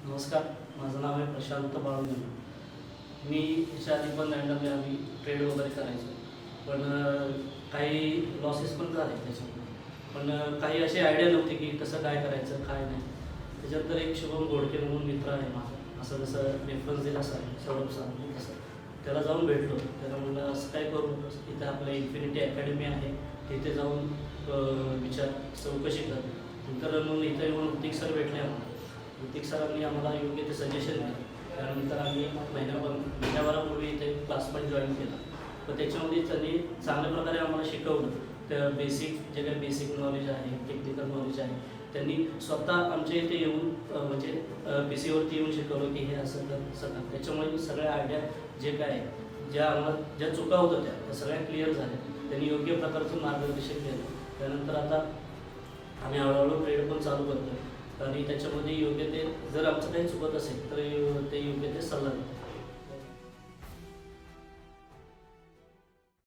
नमस्कार, माझं नाव आहे प्रशांत बाळूंगे. मी याच्या आधी पण रँडमली आम्ही ट्रेड वगैरे करायचो, पण काही लॉसेस पण झाले त्याच्यामुळे. पण काही अशी आयडिया नव्हती की कसं काय करायचं काय नाही. त्याच्यानंतर एक शुभम घोडके म्हणून मित्र आहे माझा, असं जसं रेफरन्स दिला सौरभ सांगतो तसं त्याला जाऊन भेटलो. त्याला म्हणलं असं काय करू नकोस, इथं आपलं इन्फिनिटी अकॅडमी आहे, तिथे जाऊन विचार चौकशी कर. नंतर मग इथं येऊन ऋतिक सर भेटले आम्हाला. ऋतिक सरांनी आम्हाला योग्य ते सजेशन दिलं. त्यानंतर आम्ही महिन्याभरापूर्वी इथे क्लास पण जॉईन केला. तर त्याच्यामध्ये त्यांनी चांगल्या प्रकारे आम्हाला शिकवलं. त्या बेसिक जे काही बेसिक नॉलेज आहे, टेक्निकल नॉलेज आहे, त्यांनी स्वतः आमच्या इथे येऊन म्हणजे पी सीवरती येऊन शिकवलं की हे असं कर तसं कर. त्याच्यामुळे सगळ्या आयडिया जे काय ज्या चुका होत्या त्या सगळ्या क्लिअर झाल्या. त्यांनी योग्य प्रकारचं मार्गदर्शन केलं. त्यानंतर आता आम्ही हळूहळू ट्रेड पण चालू करतो आणि त्याच्यामध्ये योग्य ते जर आमचं काही चुकत असेल तर ते योग्य ते सल्ला देतो.